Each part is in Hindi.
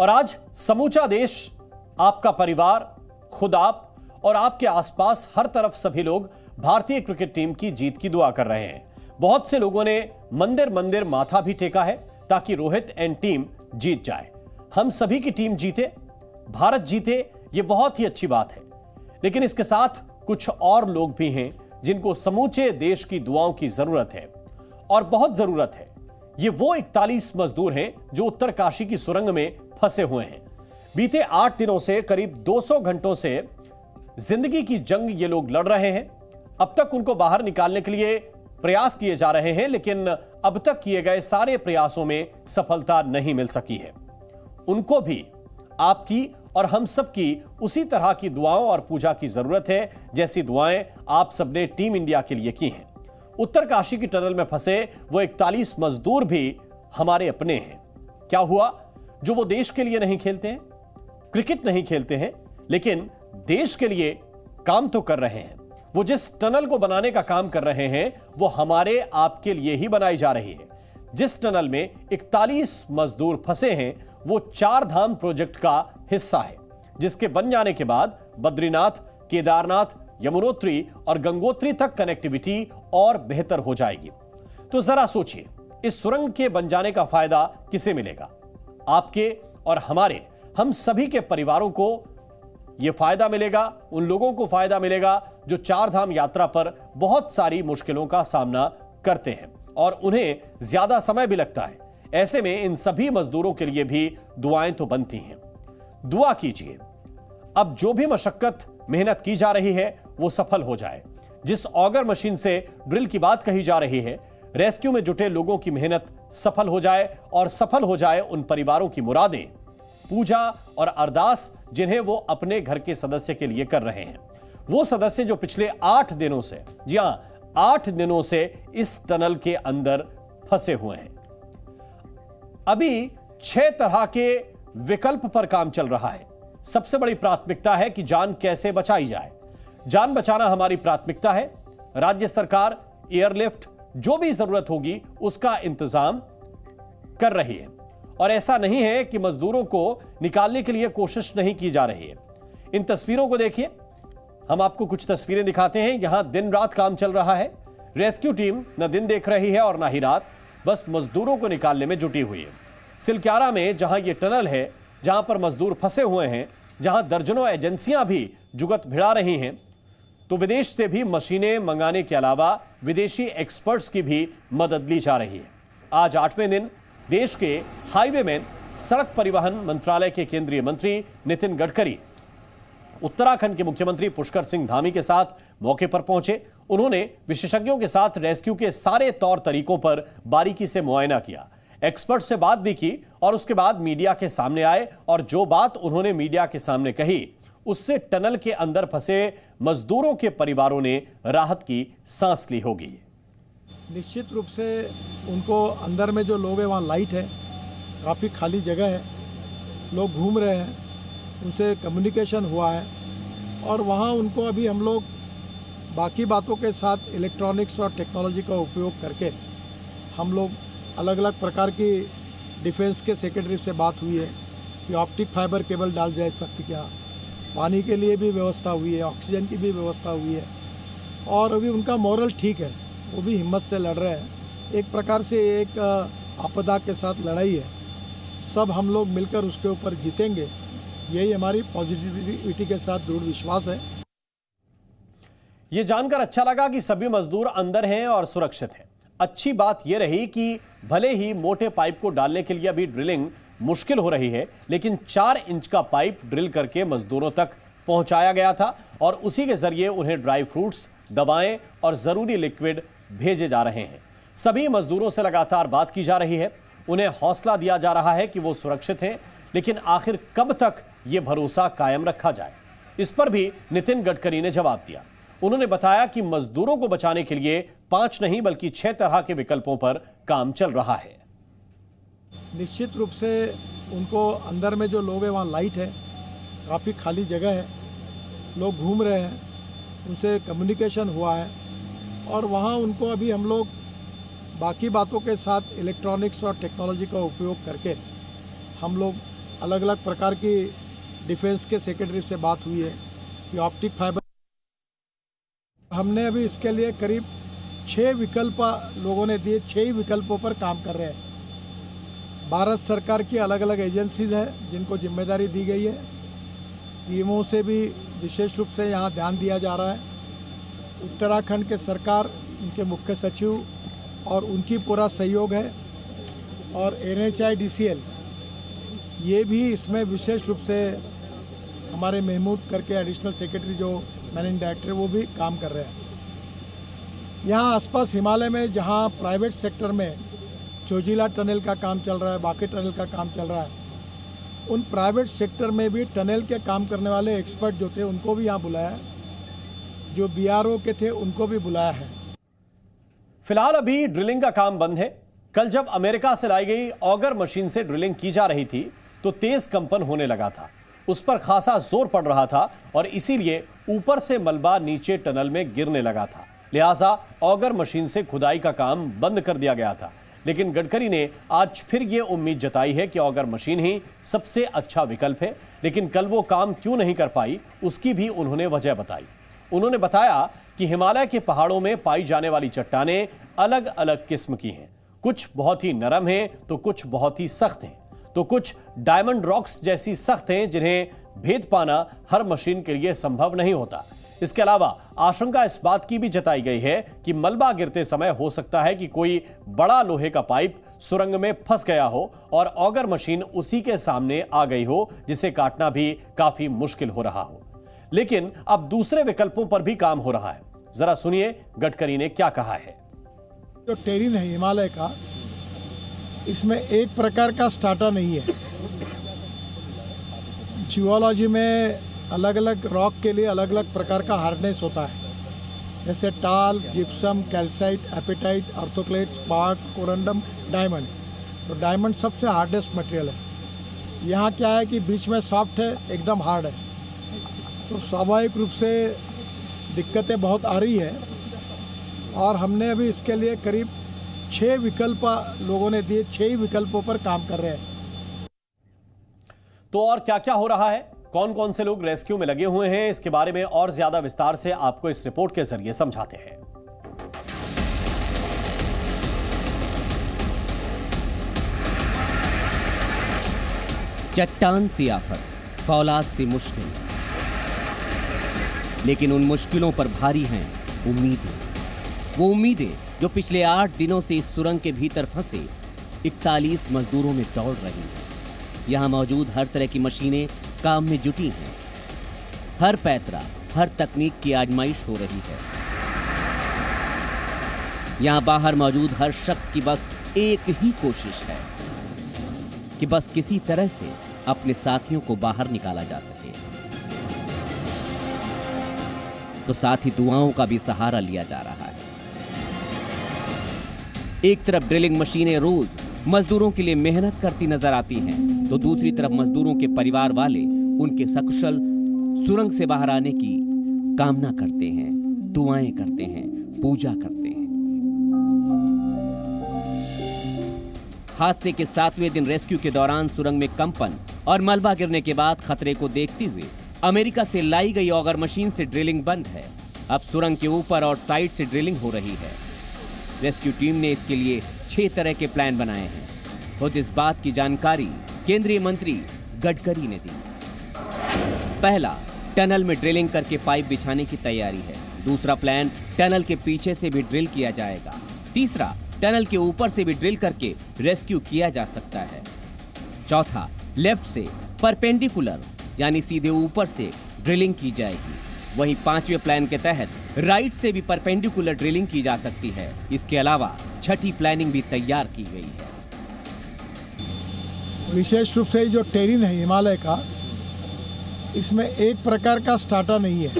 और आज समूचा देश, आपका परिवार, खुद आप और आपके आसपास हर तरफ सभी लोग भारतीय क्रिकेट टीम की जीत की दुआ कर रहे हैं। बहुत से लोगों ने मंदिर मंदिर माथा भी टेका है ताकि रोहित एंड टीम जीत जाए। हम सभी की टीम जीते, भारत जीते, ये बहुत ही अच्छी बात है। लेकिन इसके साथ कुछ और लोग भी हैं जिनको समूचे देश की दुआओं की जरूरत है, और बहुत जरूरत है। ये वो 41 मजदूर हैं जो उत्तरकाशी की सुरंग में फंसे हुए हैं। बीते 8 दिनों से करीब 200 घंटों से जिंदगी की जंग ये लोग लड़ रहे हैं। अब तक उनको बाहर निकालने के लिए प्रयास किए जा रहे हैं, लेकिन अब तक किए गए सारे प्रयासों में सफलता नहीं मिल सकी है। उनको भी आपकी और हम सबकी उसी तरह की दुआओं और पूजा की जरूरत है जैसी दुआएं आप सबने टीम इंडिया के लिए की हैं। उत्तरकाशी की टनल में फंसे वो 41 मजदूर भी हमारे अपने हैं। क्या हुआ? जो वो देश के लिए नहीं खेलते हैं, क्रिकेट नहीं खेलते हैं, लेकिन देश के लिए काम तो कर रहे हैं। वो जिस टनल को बनाने का काम कर रहे हैं वो हमारे आपके लिए ही बनाई जा रही है। जिस टनल में 41 मजदूर फंसे हैं वो 4 धाम प्रोजेक्ट का हिस्सा है, जिसके बन जाने के बाद बद्रीनाथ, केदारनाथ, यमुनोत्री और गंगोत्री तक कनेक्टिविटी और बेहतर हो जाएगी। तो जरा सोचिए, इस सुरंग के बन जाने का फायदा किसे मिलेगा? आपके और हमारे, हम सभी के परिवारों को यह फायदा मिलेगा। उन लोगों को फायदा मिलेगा जो 4 धाम यात्रा पर बहुत सारी मुश्किलों का सामना करते हैं और उन्हें ज्यादा समय भी लगता है। ऐसे में इन सभी मजदूरों के लिए भी दुआएं तो बनती हैं। दुआ कीजिए अब जो भी मशक्कत, मेहनत की जा रही है वो सफल हो जाए। जिस ऑगर मशीन से ड्रिल की बात कही जा रही है, रेस्क्यू में जुटे लोगों की मेहनत सफल हो जाए और सफल हो जाए उन परिवारों की मुरादें, पूजा और अरदास जिन्हें वो अपने घर के सदस्य के लिए कर रहे हैं। वो सदस्य जो पिछले 8 दिनों से, जी हां 8 दिनों से इस टनल के अंदर फंसे हुए हैं। अभी 6 तरह के विकल्प पर काम चल रहा है। सबसे बड़ी प्राथमिकता है कि जान कैसे बचाई जाए। जान बचाना हमारी प्राथमिकता है। राज्य सरकार एयरलिफ्ट, जो भी जरूरत होगी उसका इंतजाम कर रही है। और ऐसा नहीं है कि मजदूरों को निकालने के लिए कोशिश नहीं की जा रही है। इन तस्वीरों को देखिए, हम आपको कुछ तस्वीरें दिखाते हैं। यहां दिन रात काम चल रहा है। रेस्क्यू टीम न दिन देख रही है और न ही रात, बस मजदूरों को निकालने में जुटी हुई है। सिलक्यारा में जहां यह टनल है, जहां पर मजदूर फंसे हुए हैं, जहां दर्जनों एजेंसियां भी जुगत भिड़ा रही हैं, तो विदेश से भी मशीनें मंगाने के अलावा विदेशी एक्सपर्ट्स की भी मदद ली जा रही है। आज 8वें दिन देश के हाईवे में सड़क परिवहन मंत्रालय के केंद्रीय मंत्री नितिन गडकरी उत्तराखंड के मुख्यमंत्री पुष्कर सिंह धामी के साथ मौके पर पहुंचे। उन्होंने विशेषज्ञों के साथ रेस्क्यू के सारे तौर तरीकों पर बारीकी से मुआयना किया, एक्सपर्ट से बात भी की और उसके बाद मीडिया के सामने आए। और जो बात उन्होंने मीडिया के सामने कही, उससे टनल के अंदर फंसे मजदूरों के परिवारों ने राहत की सांस ली होगी। निश्चित रूप से उनको अंदर में जो लोग हैं वहाँ लाइट है, काफ़ी खाली जगह है, लोग घूम रहे हैं, उनसे कम्युनिकेशन हुआ है और वहाँ उनको अभी हम लोग बाकी बातों के साथ इलेक्ट्रॉनिक्स और टेक्नोलॉजी का उपयोग करके हम लोग अलग अलग प्रकार की डिफेंस के सेक्रेटरी से बात हुई है कि ऑप्टिक फाइबर केबल डाल जाए सकती क्या, पानी के लिए भी व्यवस्था हुई है, ऑक्सीजन की भी व्यवस्था हुई है और अभी उनका मोरल ठीक है, वो भी हिम्मत से लड़ रहे हैं। एक प्रकार से एक आपदा के साथ लड़ाई है, सब हम लोग मिलकर उसके ऊपर जीतेंगे, यही हमारी पॉजिटिविटी के साथ दृढ़ विश्वास है। ये जानकर अच्छा लगा कि सभी मजदूर अंदर हैं और सुरक्षित हैं। अच्छी बात यह रही कि भले ही मोटे पाइप को डालने के लिए अभी ड्रिलिंग मुश्किल हो रही है, लेकिन 4 इंच का पाइप ड्रिल करके मजदूरों तक पहुंचाया गया था और उसी के जरिए उन्हें ड्राई फ्रूट्स, दवाएं और जरूरी लिक्विड भेजे जा रहे हैं। सभी मजदूरों से लगातार बात की जा रही है, उन्हें हौसला दिया जा रहा है कि वो सुरक्षित हैं, लेकिन आखिर कब तक ये भरोसा कायम रखा जाए, इस पर भी नितिन गडकरी ने जवाब दिया। उन्होंने बताया कि मजदूरों को बचाने के लिए 5 नहीं बल्कि 6 तरह के विकल्पों पर काम चल रहा है। निश्चित रूप से उनको अंदर में जो लोग हैं वहाँ लाइट है, काफ़ी खाली जगह है, लोग घूम रहे हैं, उनसे कम्युनिकेशन हुआ है और वहाँ उनको अभी हम लोग बाकी बातों के साथ इलेक्ट्रॉनिक्स और टेक्नोलॉजी का उपयोग करके हम लोग अलग अलग प्रकार की डिफेंस के सेक्रेटरी से बात हुई है कि ऑप्टिक फाइबर हमने अभी इसके लिए करीब 6 विकल्प लोगों ने दिए, 6 विकल्पों पर काम कर रहे हैं। भारत सरकार की अलग अलग एजेंसीज है जिनको जिम्मेदारी दी गई है। पीएमओ से भी विशेष रूप से यहाँ ध्यान दिया जा रहा है। उत्तराखंड के सरकार, उनके मुख्य सचिव और उनकी पूरा सहयोग है, और NHIDCL ये भी इसमें विशेष रूप से हमारे महमूद करके एडिशनल सेक्रेटरी जो मैनेजिंग डायरेक्टर वो भी काम कर रहे हैं। यहाँ आसपास हिमालय में जहाँ प्राइवेट सेक्टर में चोजिला टनल का काम चल रहा है, बाकी टनल का काम चल रहा है, उन प्राइवेट सेक्टर में भी टनल के काम करने वाले एक्सपर्ट जो थे उनको भी यहाँ बुलाया, जो BRO के थे उनको भी बुलाया है। फिलहाल अभी ड्रिलिंग का काम बंद है। कल जब अमेरिका से लाई गई ऑगर मशीन से ड्रिलिंग की जा रही थी तो तेज कंपन होने लगा था, उस पर खासा जोर पड़ रहा था और इसीलिए ऊपर से मलबा नीचे टनल में गिरने लगा था। लिहाजा ऑगर मशीन से खुदाई का काम बंद कर दिया गया था। लेकिन गडकरी ने आज फिर ये उम्मीद जताई है कि ऑगर मशीन ही सबसे अच्छा विकल्प है। लेकिन कल वो काम क्यों नहीं कर पाई, उसकी भी उन्होंने वजह बताई। उन्होंने बताया कि हिमालय के पहाड़ों में पाई जाने वाली चट्टानें अलग अलग किस्म की हैं। कुछ बहुत ही नरम हैं तो कुछ बहुत ही सख्त हैं, तो कुछ डायमंड रॉक्स जैसी सख्त हैं जिन्हें भेद पाना हर मशीन के लिए संभव नहीं होता। इसके अलावा आशंका इस बात की भी जताई गई है कि मलबा गिरते समय हो सकता है कि कोई बड़ा लोहे का पाइप सुरंग में फंस गया हो और ऑगर मशीन उसी के सामने आ गई हो, जिसे काटना भी काफी मुश्किल हो रहा हो। लेकिन अब दूसरे विकल्पों पर भी काम हो रहा है। जरा सुनिए गडकरी ने क्या कहा है। जो टेरिन है हिमालय का, इसमें एक प्रकार का स्टार्टर नहीं है। जियोलॉजी में अलग अलग रॉक के लिए अलग अलग प्रकार का हार्डनेस होता है, जैसे talc, gypsum, calcite, apatite, orthoclase, spars, corundum, diamond. तो डायमंड सबसे हार्डेस्ट मटेरियल है। यहाँ क्या है कि बीच में सॉफ्ट है, एकदम हार्ड है, तो स्वाभाविक रूप से दिक्कतें बहुत आ रही है। और हमने अभी इसके लिए करीब 6 विकल्प लोगों ने दिए, 6 विकल्पों पर काम कर रहे हैं। तो और क्या क्या हो रहा है, कौन कौन से लोग रेस्क्यू में लगे हुए हैं, इसके बारे में और ज्यादा विस्तार से आपको इस रिपोर्ट के जरिए समझाते हैं। चट्टान सी आफत, फौलाद सी मुश्किल, लेकिन उन मुश्किलों पर भारी हैं उम्मीदें। वो उम्मीदें जो पिछले 8 दिनों से इस सुरंग के भीतर फंसे 41 मजदूरों में दौड़ रही हैं। यहां मौजूद हर तरह की मशीनें काम में जुटी हैं। हर पैतरा, हर तकनीक की आजमाइश हो रही है। यहां बाहर मौजूद हर शख्स की बस एक ही कोशिश है कि बस किसी तरह से अपने साथियों को बाहर निकाला जा सके। तो साथ ही दुआओं का भी सहारा लिया जा रहा है। एक तरफ ड्रिलिंग मशीनें रोज मजदूरों के लिए मेहनत करती नजर आती हैं, तो दूसरी तरफ मजदूरों के परिवार वाले उनके सकुशल सुरंग से बाहर आने की कामना करते हैं, दुआएं करते हैं, पूजा करते हैं। हादसे के 7वें दिन रेस्क्यू के दौरान सुरंग में कंपन और मलबा गिरने के बाद खतरे को देखते हुए अमेरिका से लाई गई ऑगर मशीन से ड्रिलिंग बंद है। अब सुरंग के ऊपर और साइड से ड्रिलिंग हो रही है। रेस्क्यू टीम ने इसके लिए 6 तरह के प्लान बनाए हैं। खुद इस बात की जानकारी केंद्रीय मंत्री गडकरी ने दी। पहला, टनल में ड्रिलिंग करके पाइप बिछाने की तैयारी है। दूसरा प्लान, टनल के पीछे से भी ड्रिल किया जाएगा। तीसरा, टनल के ऊपर से भी ड्रिल करके रेस्क्यू किया जा सकता है। चौथा, लेफ्ट से परपेंडिकुलर यानी सीधे ऊपर से ड्रिलिंग की जाएगी। वहीं 5वें प्लान के तहत राइट से भी परपेंडिकुलर ड्रिलिंग की जा सकती है। इसके अलावा छठी प्लानिंग भी तैयार की गई है। विशेष रूप से जो टेरिन है हिमालय का, इसमें एक प्रकार का स्टार्टर नहीं है।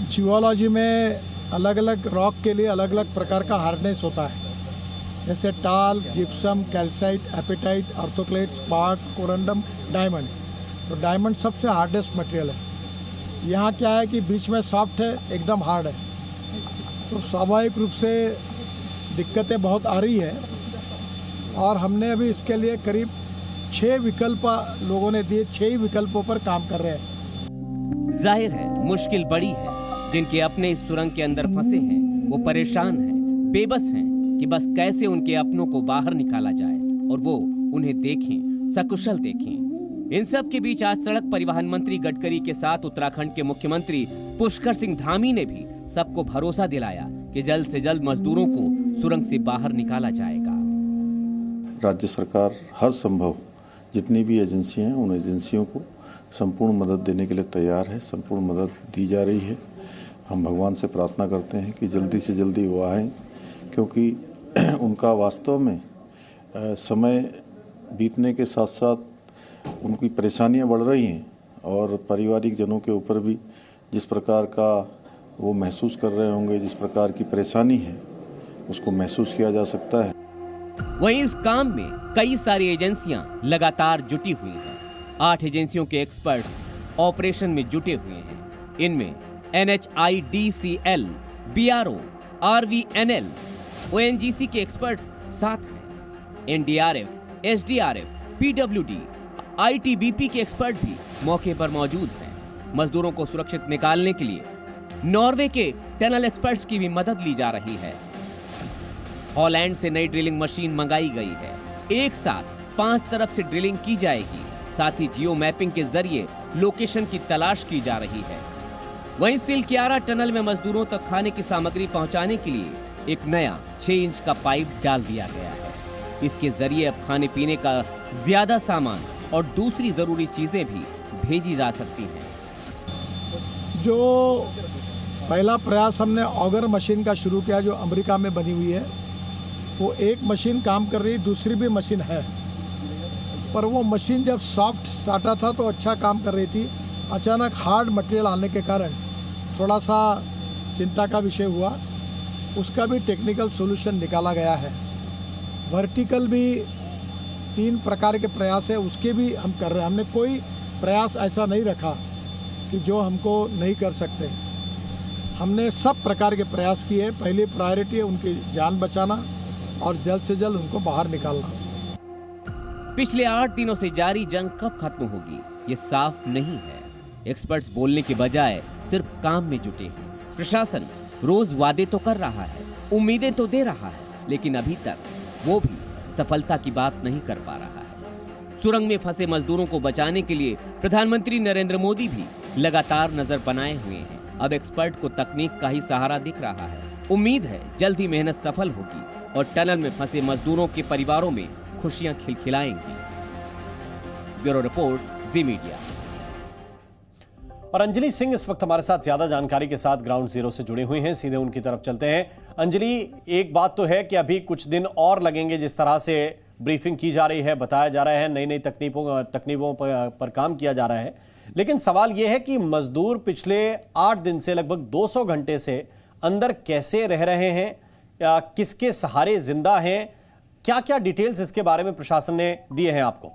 जियोलॉजी में अलग अलग रॉक के लिए अलग अलग प्रकार का हार्डनेस होता है, जैसे talc, gypsum, calcite, apatite, orthoclase, spars, corundum, diamond. तो डायमंड सबसे हार्डेस्ट मटेरियल है। यहाँ क्या है कि बीच में सॉफ्ट है, एकदम हार्ड है, तो स्वाभाविक रूप से दिक्कतें बहुत आ रही है। और हमने अभी इसके लिए करीब 6 विकल्प लोगों ने दिए, 6 ही विकल्पों पर काम कर रहे हैं। जाहिर है मुश्किल बड़ी है। जिनके अपने इस सुरंग के अंदर फंसे हैं वो परेशान हैं, बेबस हैं कि बस कैसे उनके अपनों को बाहर निकाला जाए और वो उन्हें देखें, सकुशल देखें। इन सब के बीच आज सड़क परिवहन मंत्री गडकरी के साथ उत्तराखंड के मुख्यमंत्री पुष्कर सिंह धामी ने भी सबको भरोसा दिलाया कि जल्द से जल्द मजदूरों को सुरंग से बाहर निकाला जाएगा। राज्य सरकार हर संभव जितनी भी एजेंसियां हैं उन एजेंसियों को संपूर्ण मदद देने के लिए तैयार है, संपूर्ण मदद दी जा रही है। हम भगवान से प्रार्थना करते हैं कि जल्दी से जल्दी वो आएँ, क्योंकि उनका वास्तव में समय बीतने के साथ साथ उनकी परेशानियां बढ़ रही हैं और पारिवारिक जनों के ऊपर भी जिस प्रकार का वो महसूस कर रहे होंगे, जिस प्रकार की परेशानी है उसको महसूस किया जा सकता है। वहीं इस काम में कई सारी एजेंसियां लगातार जुटी हुई हैं। 8 एजेंसियों के एक्सपर्ट ऑपरेशन में जुटे हुए हैं। इनमें NHIDCL, BRO, RVNL, ONGC के एक्सपर्ट साथ हैं। NDRF, SDRF, PWD, ITBP के एक्सपर्ट भी मौके पर मौजूद हैं। मजदूरों को सुरक्षित निकालने के लिए नॉर्वे के टनल एक्सपर्ट्स की भी मदद ली जा रही है। हॉलैंड से नई ड्रिलिंग मशीन मंगाई गई है। एक साथ 5 तरफ से ड्रिलिंग की जाएगी। साथ ही जियो मैपिंग के जरिए लोकेशन की तलाश की जा रही है। वहीं सिलक्यारा टनल में मजदूरों तक खाने की सामग्री पहुंचाने के लिए एक नया 6 इंच का पाइप डाल दिया गया है। इसके जरिए अब खाने पीने का ज्यादा सामान और दूसरी जरूरी चीजें भी भेजी जा सकती हैं। जो पहला प्रयास हमने ऑगर मशीन का शुरू किया जो अमेरिका में बनी हुई है, वो एक मशीन काम कर रही, दूसरी भी मशीन है, पर वो मशीन जब सॉफ्ट स्टार्टर था तो अच्छा काम कर रही थी। अचानक हार्ड मटेरियल आने के कारण थोड़ा सा चिंता का विषय हुआ। उसका भी टेक्निकल सॉल्यूशन निकाला गया है। वर्टिकल भी 3 प्रकार के प्रयास है, उसके भी हम कर रहे हैं। हमने कोई प्रयास ऐसा नहीं रखा कि जो हमको नहीं कर सकते। हमने सब प्रकार के प्रयास किए। पहली प्रायोरिटी है उनकी जान बचाना और जल्द से जल्द उनको बाहर निकालना। पिछले 8 दिनों से जारी जंग कब खत्म होगी ये साफ नहीं है। एक्सपर्ट्स बोलने के बजाय सिर्फ काम में जुटे हैं। प्रशासन रोज वादे तो कर रहा है, उम्मीदें तो दे रहा है, लेकिन अभी तक वो भी सफलता की बात नहीं कर पा रहा है। सुरंग में फंसे मजदूरों को बचाने के लिए प्रधानमंत्री नरेंद्र मोदी भी लगातार नजर बनाए हुए हैं। अब एक्सपर्ट को तकनीक का ही सहारा दिख रहा है। उम्मीद है जल्द ही मेहनत सफल होगी और टनल में फंसे मजदूरों के परिवारों में खुशियां खिलखिलाएंगी। ब्यूरो रिपोर्ट, जी मीडिया। और अंजलि सिंह इस वक्त हमारे साथ ज्यादा जानकारी के साथ ग्राउंड जीरो से जुड़े हुए हैं। सीधे उनकी तरफ चलते हैं। अंजलि, एक बात तो है कि अभी कुछ दिन और लगेंगे, जिस तरह से ब्रीफिंग की जा रही है, बताया जा रहा है, नई नई तकनीकों पर काम किया जा रहा है, लेकिन सवाल यह है कि मजदूर पिछले 8 दिन से लगभग 200 घंटे से अंदर कैसे रह रहे हैं, किसके सहारे जिंदा हैं, क्या क्या डिटेल्स इसके बारे में प्रशासन ने दिए हैं आपको?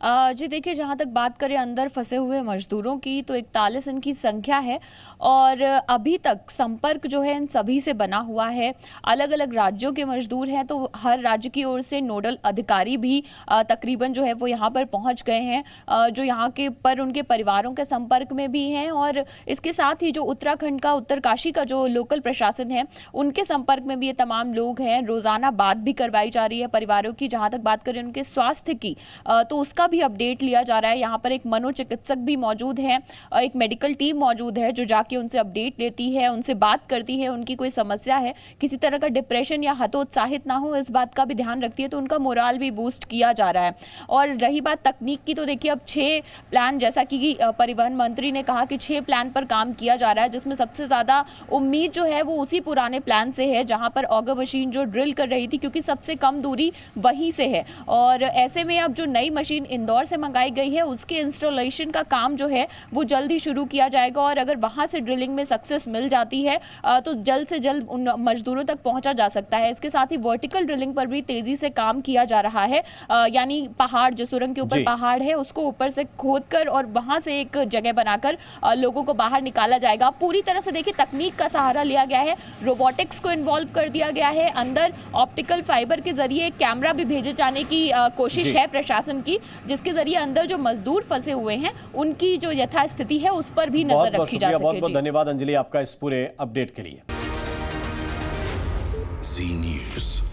जी देखिए, जहाँ तक बात करें अंदर फंसे हुए मजदूरों की तो 41 इनकी संख्या है और अभी तक संपर्क जो है इन सभी से बना हुआ है। अलग अलग राज्यों के मजदूर हैं तो हर राज्य की ओर से नोडल अधिकारी भी तकरीबन जो है वो यहाँ पर पहुँच गए हैं, जो यहाँ के पर उनके परिवारों के संपर्क में भी हैं। और इसके साथ ही जो उत्तराखंड का, उत्तरकाशी का जो लोकल प्रशासन है उनके संपर्क में भी ये तमाम लोग हैं। रोजाना बात भी करवाई जा रही है परिवारों की। जहाँ तक बात करें उनके स्वास्थ्य की तो उसका भी अपडेट लिया जा रहा है। यहाँ पर एक मनोचिकित्सक भी मौजूद है, एक मेडिकल टीम मौजूद है जो जाके उनसे अपडेट लेती है, उनसे बात करती है, उनकी कोई समस्या है, किसी तरह का डिप्रेशन या हतोत्साहित ना हो इस बात का भी ध्यान रखती है, तो उनका मोराल भी बूस्ट किया जा रहा है। और रही बात तकनीक की, तो देखिए अब 6 प्लान, जैसा कि परिवहन मंत्री ने कहा कि 6 प्लान पर काम किया जा रहा है, जिसमें सबसे ज्यादा उम्मीद जो है वो उसी पुराने प्लान से है जहां पर ऑगर मशीन जो ड्रिल कर रही थी, क्योंकि सबसे कम दूरी वहीं से है। और ऐसे में अब जो नई मशीन इंदौर से मंगाई गई है उसके इंस्टॉलेशन का काम जो है वो जल्द ही शुरू किया जाएगा और अगर वहां से ड्रिलिंग में सक्सेस मिल जाती है तो जल्द से जल्द उन मजदूरों तक पहुंचा जा सकता है। इसके साथ ही वर्टिकल ड्रिलिंग पर भी तेजी से काम किया जा रहा है, यानी पहाड़ जो सुरंग के ऊपर पहाड़ है उसको ऊपर से खोदकर और वहां से एक जगह बनाकर लोगों को बाहर निकाला जाएगा। पूरी तरह से देखिए तकनीक का सहारा लिया गया है, रोबोटिक्स को इन्वॉल्व कर दिया गया है, अंदर ऑप्टिकल फाइबर के जरिए एक कैमरा भी भेजे जाने की कोशिश है प्रशासन की, जिसके जरिए अंदर जो मजदूर फंसे हुए हैं उनकी जो यथास्थिति है उस पर भी नजर रखी जा सके। बहुत बहुत धन्यवाद अंजलि आपका इस पूरे अपडेट के लिए। जी न्यूज़।